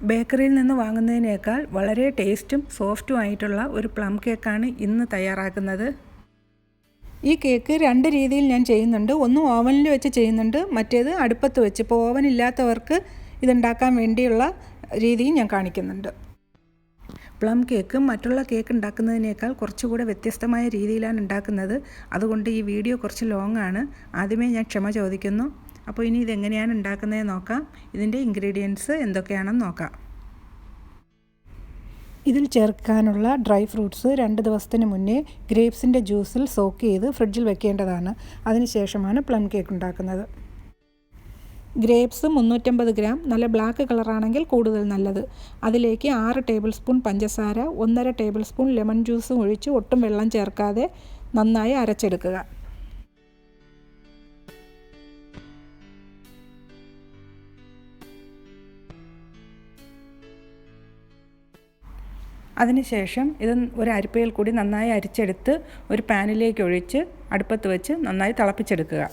ബേക്കറിയിൽ നിന്ന് വാങ്ങുന്നതിനേക്കാൾ വളരെ ടേസ്റ്റും സോഫ്റ്റും ആയിട്ടുള്ള ഒരു പ്ലം കേക്കാണ് ഇന്ന് തയ്യാറാക്കുന്നത്. ഈ കേക്ക് 2 രീതിയിൽ ഞാൻ ചെയ്യുന്നുണ്ട്. ഒന്ന് ഓവനിൽ വെച്ച് ചെയ്യുന്നുണ്ട്, മറ്റേത് അടുപ്പത്ത് വെച്ച്. ഇപ്പോൾ ഓവൻ ഇല്ലാത്തവർക്ക് ഇതുണ്ടാക്കാൻ വേണ്ടിയുള്ള രീതിയും ഞാൻ കാണിക്കുന്നുണ്ട്. പ്ലം കേക്ക് മറ്റുള്ള കേക്ക് ഉണ്ടാക്കുന്നതിനേക്കാൾ കുറച്ചുകൂടെ വ്യത്യസ്തമായ രീതിയിലാണ് ഉണ്ടാക്കുന്നത്. അതുകൊണ്ട് ഈ വീഡിയോ കുറച്ച് ലോങ് ആണ്. ആദ്യമേ ഞാൻ ക്ഷമ ചോദിക്കുന്നു. അപ്പോൾ ഇനി ഇതെങ്ങനെയാണ് ഉണ്ടാക്കുന്നതെന്ന് നോക്കാം. ഇതിൻ്റെ ഇൻഗ്രീഡിയൻസ് എന്തൊക്കെയാണെന്ന് നോക്കാം. ഇതിൽ ചേർക്കാനുള്ള ഡ്രൈ ഫ്രൂട്ട്സ് 2 ദിവസത്തിന് മുന്നേ ഗ്രേപ്സിൻ്റെ ജ്യൂസിൽ സോക്ക് ചെയ്ത് ഫ്രിഡ്ജിൽ വെക്കേണ്ടതാണ്. അതിനുശേഷമാണ് പ്ലം കേക്ക് ഉണ്ടാക്കുന്നത്. ഗ്രേപ്സ് 350 ഗ്രാം, നല്ല ബ്ലാക്ക് കളറാണെങ്കിൽ കൂടുതൽ നല്ലത്. അതിലേക്ക് 6 ടേബിൾ സ്പൂൺ പഞ്ചസാര, 1.5 ടേബിൾ സ്പൂൺ ലെമൺ ജ്യൂസും ഒഴിച്ച് ഒട്ടും വെള്ളം ചേർക്കാതെ നന്നായി അരച്ചെടുക്കുക. അതിനുശേഷം ഇത് ഒരു അരിപ്പയിൽ കൂടി നന്നായി അരിച്ചെടുത്ത് ഒരു പാനിലേക്ക് ഒഴിച്ച് അടുപ്പത്ത് വെച്ച് നന്നായി തിളപ്പിച്ചെടുക്കുക.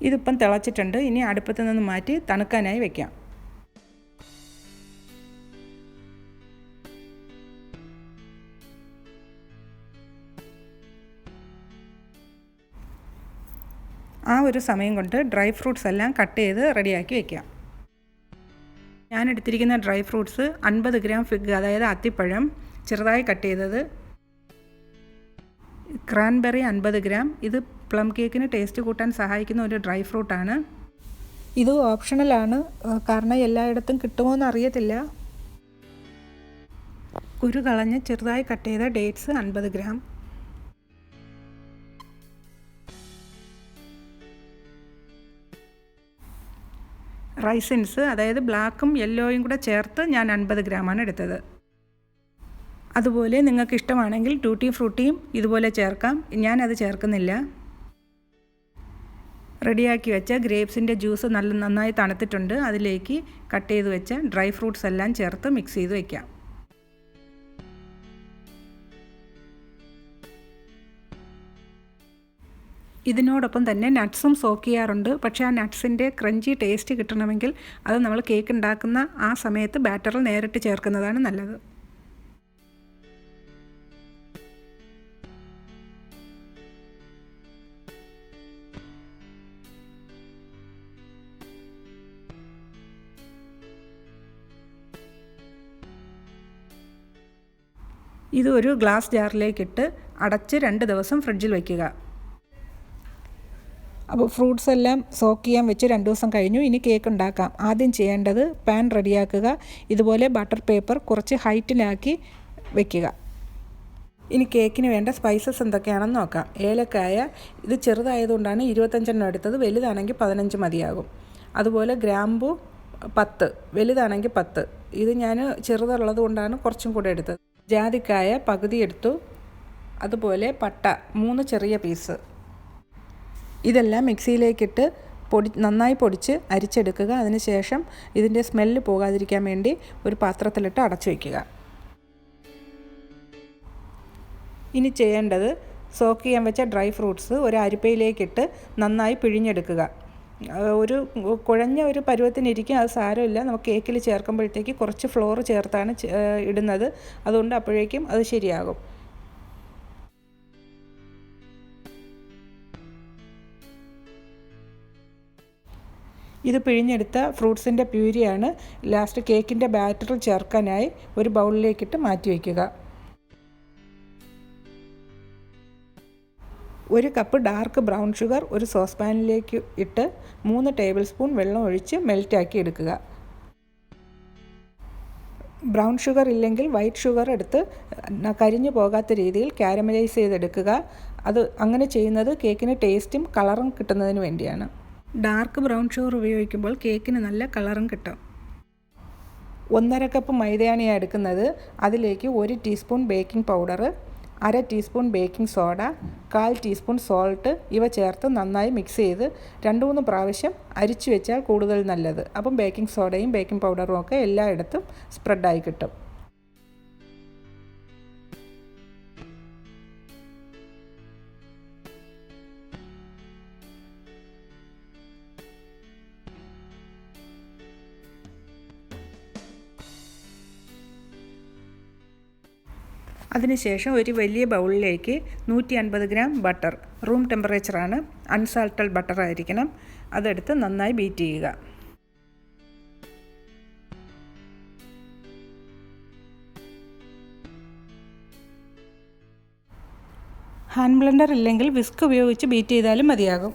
ഇതിപ്പം തിളച്ചിട്ടുണ്ട്. ഇനി അടുപ്പത്ത് നിന്ന് മാറ്റി തണുക്കാനായി വയ്ക്കാം. ആ ഒരു സമയം കൊണ്ട് ഡ്രൈ ഫ്രൂട്ട്സ് എല്ലാം കട്ട് ചെയ്ത് റെഡിയാക്കി വയ്ക്കാം. ഞാൻ എടുത്തിരിക്കുന്ന ഡ്രൈ ഫ്രൂട്ട്സ് 50 ഗ്രാം ഫിഗ്, അതായത് അത്തിപ്പഴം ചെറുതായി കട്ട് ചെയ്തത്, ക്രാൻബെറി 50 ഗ്രാം. ഇത് പ്ലം കേക്കിന് ടേസ്റ്റ് കൂട്ടാൻ സഹായിക്കുന്ന ഒരു ഡ്രൈ ഫ്രൂട്ടാണ്. ഇത് ഓപ്ഷണലാണ്, കാരണം എല്ലായിടത്തും കിട്ടുമോ എന്ന് അറിയത്തില്ല. കുരു കളഞ്ഞ് ചെറുതായി കട്ട് ചെയ്ത ഡേറ്റ്സ് 50 ഗ്രാം. റൈസിൻസ്, അതായത് ബ്ലാക്കും യെല്ലോയും കൂടെ ചേർത്ത് ഞാൻ 50 ഗ്രാമാണ് എടുത്തത്. അതുപോലെ നിങ്ങൾക്ക് ഇഷ്ടമാണെങ്കിൽ ടൂട്ടി ഫ്രൂട്ടിയും ഇതുപോലെ ചേർക്കാം. ഞാനത് ചേർക്കുന്നില്ല. റെഡിയാക്കി വെച്ച ഗ്രേപ്സിൻ്റെ ജ്യൂസ് നന്നായി തണുത്തിട്ടുണ്ട്. അതിലേക്ക് കട്ട് ചെയ്ത് വെച്ച ഡ്രൈ ഫ്രൂട്ട്സ് എല്ലാം ചേർത്ത് മിക്സ് ചെയ്ത് വയ്ക്കാം. ഇതിനോടൊപ്പം തന്നെ നട്ട്സും സോക്ക് ചെയ്യാറുണ്ട്. പക്ഷേ ആ നട്ട്സിൻ്റെ ക്രഞ്ചി ടേസ്റ്റ് കിട്ടണമെങ്കിൽ അത് നമ്മൾ കേക്ക് ഉണ്ടാക്കുന്ന ആ സമയത്ത് ബാറ്ററിൽ നേരിട്ട് ചേർക്കുന്നതാണ് നല്ലത്. ഇത് ഒരു ഗ്ലാസ് ജാറിലേക്കിട്ട് അടച്ച് 2 ദിവസം ഫ്രിഡ്ജിൽ വയ്ക്കുക. അപ്പോൾ ഫ്രൂട്ട്സ് എല്ലാം സോക്ക് ചെയ്യാൻ വെച്ച് 2 ദിവസം കഴിഞ്ഞു. ഇനി കേക്ക് ഉണ്ടാക്കാം. ആദ്യം ചെയ്യേണ്ടത് പാൻ റെഡിയാക്കുക. ഇതുപോലെ ബട്ടർ പേപ്പർ കുറച്ച് ഹൈറ്റിലാക്കി വയ്ക്കുക. ഇനി കേക്കിന് വേണ്ട സ്പൈസസ് എന്തൊക്കെയാണെന്ന് നോക്കാം. ഏലക്കായ, ഇത് ചെറുതായതുകൊണ്ടാണ് 25 എടുത്തത്, വലുതാണെങ്കിൽ 15 മതിയാകും. അതുപോലെ ഗ്രാമ്പു 10, വലുതാണെങ്കിൽ 10. ഇത് ഞാൻ ചെറുതുള്ളത് കൊണ്ടാണ് കുറച്ചും കൂടെ എടുത്തത്. ജാതിക്കായ പകുതി എടുത്തു. അതുപോലെ പട്ട 3 ചെറിയ പീസ്. ഇതെല്ലാം മിക്സിയിലേക്കിട്ട് നന്നായി പൊടിച്ച് അരിച്ചെടുക്കുക. അതിനുശേഷം ഇതിൻ്റെ സ്മെല്ല് പോകാതിരിക്കാൻ വേണ്ടി ഒരു പാത്രത്തിലിട്ട് അടച്ചു വയ്ക്കുക. ഇനി ചെയ്യേണ്ടത് സോക്ക് ചെയ്യാൻ വെച്ച ഡ്രൈ ഫ്രൂട്ട്സ് ഒരു അരിപ്പയിലേക്കിട്ട് നന്നായി പിഴിഞ്ഞെടുക്കുക. ഒരു കുഴഞ്ഞ ഒരു പരുവത്തിനിരിക്കും, അത് സാരമില്ല. നമുക്ക് കേക്കിൽ ചേർക്കുമ്പോഴത്തേക്ക് കുറച്ച് ഫ്ലോർ ചേർത്താണ് ഇടുന്നത്, അതുകൊണ്ട് അപ്പോഴേക്കും അത് ശരിയാകും. ഇത് പിഴിഞ്ഞെടുത്ത ഫ്രൂട്ട്സിൻ്റെ പ്യൂരിയാണ് ലാസ്റ്റ് കേക്കിൻ്റെ ബാറ്ററിൽ ചേർക്കാനായി ഒരു ബൗളിലേക്കിട്ട് മാറ്റി വയ്ക്കുക. 1 കപ്പ് ഡാർക്ക് ബ്രൗൺ ഷുഗർ ഒരു സോസ് പാനിലേക്ക് ഇട്ട് 3 ടേബിൾ സ്പൂൺ വെള്ളം ഒഴിച്ച് മെൽറ്റാക്കി എടുക്കുക. ബ്രൗൺ ഷുഗർ ഇല്ലെങ്കിൽ വൈറ്റ് ഷുഗർ എടുത്ത് കരിഞ്ഞു പോകാത്ത രീതിയിൽ കാരമലൈസ് ചെയ്തെടുക്കുക. അത് അങ്ങനെ ചെയ്യുന്നത് കേക്കിന് ടേസ്റ്റും കളറും കിട്ടുന്നതിന് വേണ്ടിയാണ്. ഡാർക്ക് ബ്രൗൺ ഷുഗർ ഉപയോഗിക്കുമ്പോൾ കേക്കിന് നല്ല കളറും കിട്ടും. 1.5 കപ്പ് മൈദയാണ് ഞാൻ എടുക്കുന്നത്. അതിലേക്ക് 1 teaspoon baking powder, 1/2 teaspoon baking soda, 1/4 teaspoon salt ഇവ ചേർത്ത് നന്നായി മിക്സ് ചെയ്ത് 2-3 പ്രാവശ്യം അരിച്ചു വെച്ചാൽ കൂടുതൽ നല്ലത്. അപ്പം ബേക്കിംഗ് സോഡയും ബേക്കിംഗ് പൗഡറും ഒക്കെ എല്ലായിടത്തും സ്പ്രെഡായി കിട്ടും. അതിനുശേഷം ഒരു വലിയ ബൗളിലേക്ക് 150 ഗ്രാം ബട്ടർ, റൂം ടെമ്പറേച്ചറാണ്, അൺസാൾട്ടഡ് ബട്ടർ ആയിരിക്കണം, അതെടുത്ത് നന്നായി ബീറ്റ് ചെയ്യുക. ഹാൻഡ് ബ്ലെൻഡർ ഇല്ലെങ്കിൽ വിസ്ക് ഉപയോഗിച്ച് ബീറ്റ് ചെയ്താലും മതിയാകും.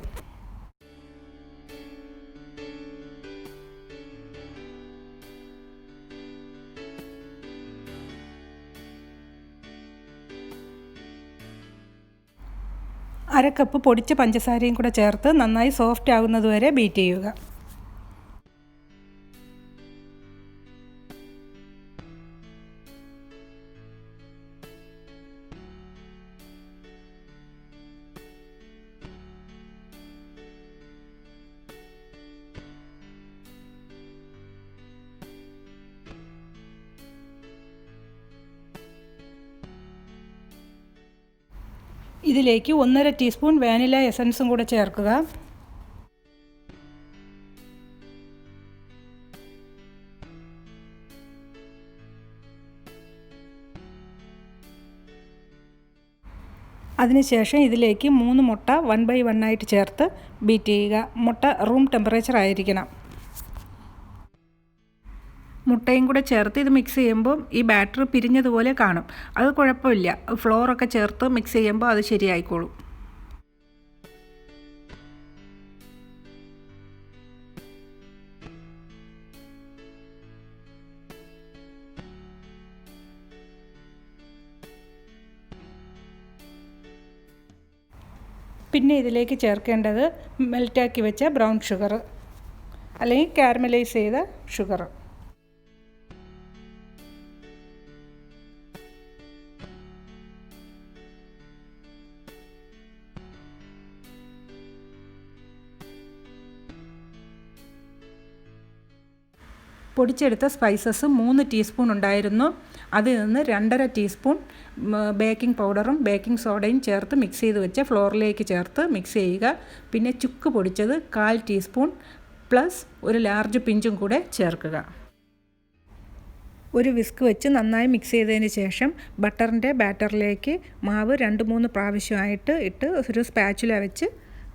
അര കപ്പ് പൊടിച്ച പഞ്ചസാരയും കൂടെ ചേർത്ത് നന്നായി സോഫ്റ്റ് ആകുന്നതുവരെ ബീറ്റ് ചെയ്യുക. ഇതിലേക്ക് 1.5 ടീസ്പൂൺ വാനില എസൻസും കൂടെ ചേർക്കുക. അതിനുശേഷം ഇതിലേക്ക് 3 മുട്ട 1/1 ആയിട്ട് ചേർത്ത് ബീറ്റ് ചെയ്യുക. മുട്ട റൂം ടെമ്പറേച്ചർ ആയിരിക്കണം. മുട്ടയും കൂടെ ചേർത്ത് ഇത് മിക്സ് ചെയ്യുമ്പോൾ ഈ ബാറ്റർ പിരിഞ്ഞതുപോലെ കാണും. അത് കുഴപ്പമില്ല, ഫ്ലോറൊക്കെ ചേർത്ത് മിക്സ് ചെയ്യുമ്പോൾ അത് ശരിയായിക്കോളും. പിന്നെ ഇതിലേക്ക് ചേർക്കേണ്ടത് മെൽറ്റാക്കി വെച്ച ബ്രൗൺ ഷുഗർ അല്ലെങ്കിൽ കാരമലൈസ് ചെയ്ത ഷുഗർ. പൊടിച്ചെടുത്ത സ്പൈസസ് 3 ടീസ്പൂൺ ഉണ്ടായിരുന്നു. അതിൽ നിന്ന് 2.5 ടീസ്പൂൺ ബേക്കിംഗ് പൗഡറും ബേക്കിംഗ് സോഡയും ചേർത്ത് മിക്സ് ചെയ്ത് വെച്ച് ഫ്ലോറിലേക്ക് ചേർത്ത് മിക്സ് ചെയ്യുക. പിന്നെ ചുക്ക് പൊടിച്ചത് 1/4 ടീസ്പൂൺ പ്ലസ് ഒരു ലാർജ് പിഞ്ചും കൂടെ ചേർക്കുക. ഒരു വിസ്ക് വെച്ച് നന്നായി മിക്സ് ചെയ്തതിന് ശേഷം ബട്ടറിൻ്റെ ബാറ്ററിലേക്ക് മാവ് 2-3 പ്രാവശ്യമായിട്ട് ഇട്ട് ഒരു സ്പാച്ചുല വെച്ച്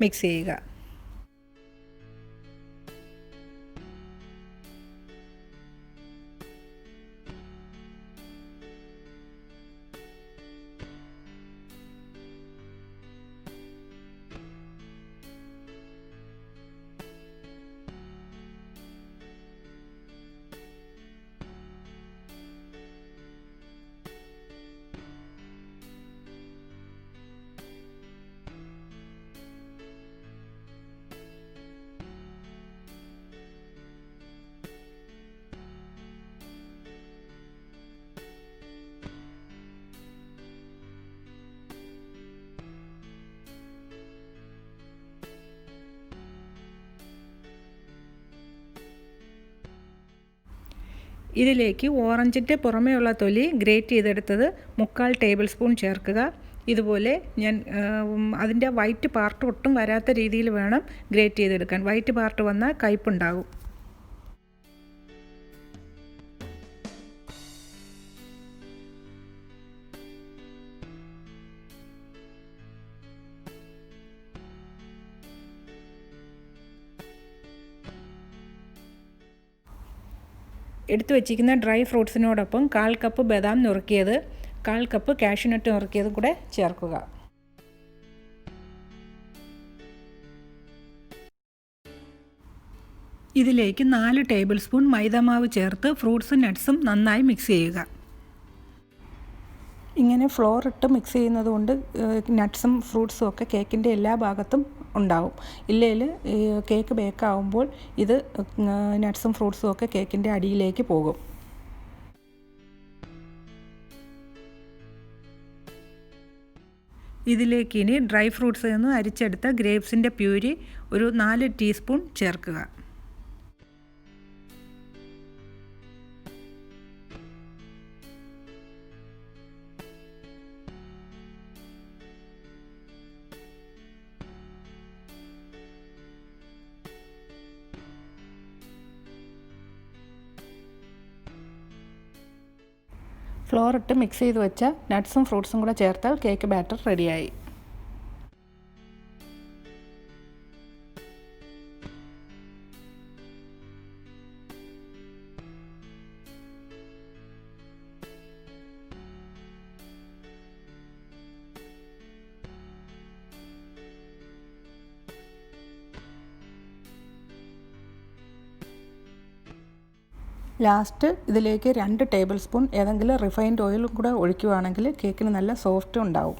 മിക്സ് ചെയ്യുക. ഇതിലേക്ക് ഓറഞ്ചിൻ്റെ പുറമേയുള്ള തൊലി ഗ്രേറ്റ് ചെയ്തെടുത്തത് 3/4 ടേബിൾ സ്പൂൺ ചേർക്കുക. ഇതുപോലെ ഞാൻ അതിൻ്റെ വൈറ്റ് പാർട്ട് ഒട്ടും വരാത്ത രീതിയിൽ വേണം ഗ്രേറ്റ് ചെയ്തെടുക്കാൻ. വൈറ്റ് പാർട്ട് വന്നാൽ കയ്പുണ്ടാകും. എടുത്തു വച്ചിരിക്കുന്ന ഡ്രൈ ഫ്രൂട്ട്സിനോടൊപ്പം 1/4 കപ്പ് ബദാം നുറുക്കിയത്, 1/4 കപ്പ് കാഷ്യൂനട്ട് നുറുക്കിയതും കൂടെ ചേർക്കുക. ഇതിലേക്ക് 4 ടേബിൾ സ്പൂൺ മൈദാമാവ് ചേർത്ത് ഫ്രൂട്ട്സും നട്ട്സും നന്നായി മിക്സ് ചെയ്യുക. ഇങ്ങനെ ഫ്ലോർ ഇട്ട് മിക്സ് ചെയ്യുന്നത് കൊണ്ട് നട്ട്സും ഫ്രൂട്ട്സും ഒക്കെ കേക്കിൻ്റെ എല്ലാ ഭാഗത്തും ഉണ്ടാവും. ഇല്ലെങ്കിൽ കേക്ക് ബേക്കാവുമ്പോൾ ഇത് നട്ട്സും ഫ്രൂട്ട്സും ഒക്കെ കേക്കിൻ്റെ അടിയിലേക്ക് പോകും. ഇതിലേക്ക് ഇനി ഡ്രൈ ഫ്രൂട്ട്സിൽ നിന്ന് അരിച്ചെടുത്ത ഗ്രേപ്സിൻ്റെ പ്യൂരി ഒരു 4 ടീസ്പൂൺ ചേർക്കുക. ഫ്ലോർ ഇട്ട് മിക്സ് ചെയ്ത് വെച്ച നട്ട്സും ഫ്രൂട്ട്സും കൂടെ ചേർത്താൽ കേക്ക് ബാറ്റർ റെഡിയായി. ലാസ്റ്റ് ഇതിലേക്ക് 2 ടേബിൾ സ്പൂൺ ഏതെങ്കിലും റിഫൈൻഡ് ഓയിലും കൂടെ ഒഴിക്കുകയാണെങ്കിൽ കേക്കിന് നല്ല സോഫ്റ്റ് ഉണ്ടാവും.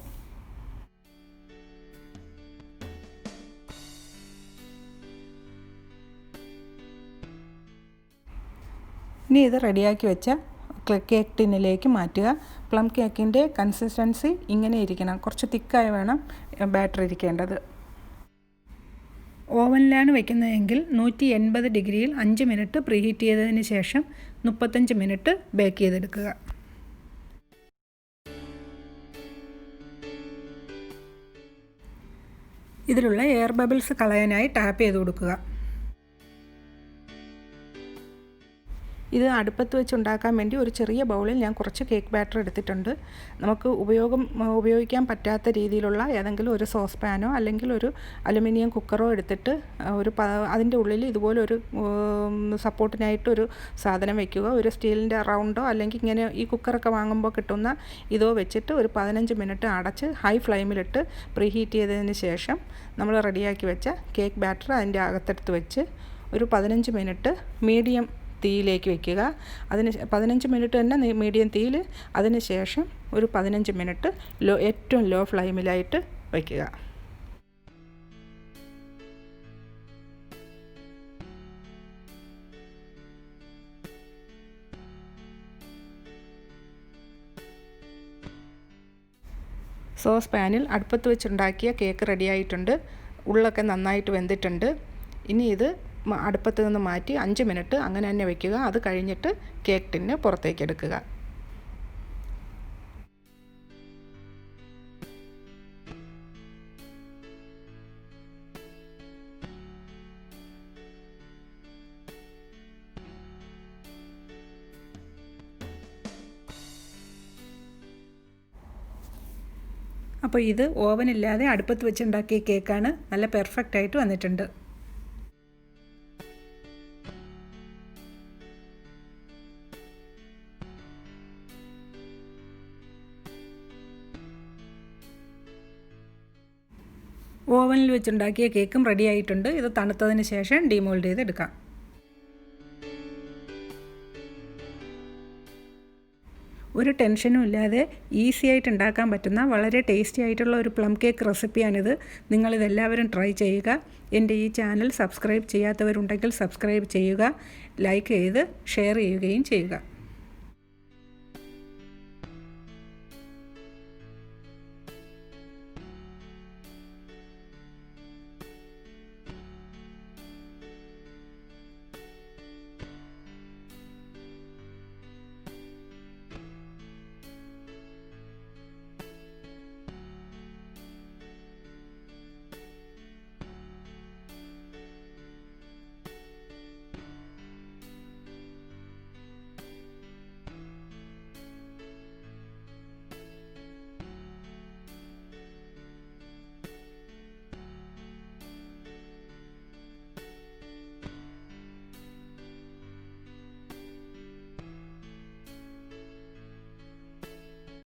ഇനി ഇത് റെഡിയാക്കി വെച്ച കേക്ക് ടിന്നിലേക്ക് മാറ്റുക. പ്ലം കേക്കിൻ്റെ കൺസിസ്റ്റൻസി ഇങ്ങനെ ഇരിക്കണം, കുറച്ച് തിക്കായി വേണം ബാറ്റർ ഇരിക്കേണ്ടത്. ഓവനിലാണ് വയ്ക്കുന്നതെങ്കിൽ 180 ഡിഗ്രിയിൽ 5 മിനിറ്റ് പ്രീഹീറ്റ് ചെയ്തതിന് ശേഷം 35 മിനിറ്റ് ബേക്ക് ചെയ്തെടുക്കുക. ഇതിലുള്ള എയർ ബബിൾസ് കളയാനായി ടാപ്പ് ചെയ്ത് കൊടുക്കുക. ഇത് അടുപ്പത്ത് വെച്ച് ഉണ്ടാക്കാൻ വേണ്ടി ഒരു ചെറിയ ബൗളിൽ ഞാൻ കുറച്ച് കേക്ക് ബാറ്റർ എടുത്തിട്ടുണ്ട്. നമുക്ക് ഉപയോഗിക്കാൻ പറ്റാത്ത രീതിയിലുള്ള ഏതെങ്കിലും ഒരു സോസ് പാനോ അല്ലെങ്കിൽ ഒരു അലുമിനിയം കുക്കറോ എടുത്തിട്ട് അതിൻ്റെ ഉള്ളിൽ ഇതുപോലെ ഒരു സപ്പോർട്ടിനായിട്ടൊരു സാധനം വയ്ക്കുക. ഒരു സ്റ്റീലിൻ്റെ റൗണ്ടോ അല്ലെങ്കിൽ ഇങ്ങനെ ഈ കുക്കറൊക്കെ വാങ്ങുമ്പോൾ കിട്ടുന്ന ഇതോ വെച്ചിട്ട് ഒരു 15 മിനിറ്റ് അടച്ച് ഹൈ ഫ്ലെയിമിലിട്ട് പ്രീഹീറ്റ് ചെയ്തതിന് ശേഷം നമ്മൾ റെഡിയാക്കി വെച്ച കേക്ക് ബാറ്റർ അതിൻ്റെ അകത്തെടുത്ത് വെച്ച് ഒരു 15 മിനിറ്റ് മീഡിയം തീയിലേക്ക് വയ്ക്കുക. 15 മിനിറ്റ് തന്നെ മീഡിയം തീയിൽ, അതിന് ശേഷം ഒരു 15 മിനിറ്റ് ഏറ്റവും ലോ ഫ്ലെയിമിലായിട്ട് വയ്ക്കുക. സോസ് പാനിൽ അടുപ്പത്ത് വെച്ചുണ്ടാക്കിയ കേക്ക് റെഡിയായിട്ടുണ്ട്. ഉള്ളൊക്കെ നന്നായിട്ട് വെന്തിട്ടുണ്ട്. ഇനി ഇത് അടുപ്പത്ത് നിന്ന് മാറ്റി 5 മിനിറ്റ് അങ്ങനെ തന്നെ വയ്ക്കുക. അത് കഴിഞ്ഞിട്ട് കേക്ക് ടിന്ന് പുറത്തേക്ക് എടുക്കുക. അപ്പോൾ ഇത് ഓവനില്ലാതെ അടുപ്പത്ത് വെച്ചുണ്ടാക്കിയ കേക്കാണ്. നല്ല പെർഫെക്റ്റ് ആയിട്ട് വന്നിട്ടുണ്ട്. ഓവനിൽ വെച്ചുണ്ടാക്കിയ കേക്കും റെഡി ആയിട്ടുണ്ട്. ഇത് തണുത്തതിന് ശേഷം ഡീമോൾഡ് ചെയ്തെടുക്കാം. ഒരു ടെൻഷനും ഇല്ലാതെ ഈസി ആയിട്ട് ഉണ്ടാക്കാൻ പറ്റുന്ന വളരെ ടേസ്റ്റി ആയിട്ടുള്ള ഒരു പ്ലം കേക്ക് റെസിപ്പിയാണിത്. നിങ്ങളിതെല്ലാവരും ട്രൈ ചെയ്യുക. എൻ്റെ ഈ ചാനൽ സബ്സ്ക്രൈബ് ചെയ്യാത്തവരുണ്ടെങ്കിൽ സബ്സ്ക്രൈബ് ചെയ്യുക, ലൈക്ക് ചെയ്ത് ഷെയർ ചെയ്യുകയും ചെയ്യുക.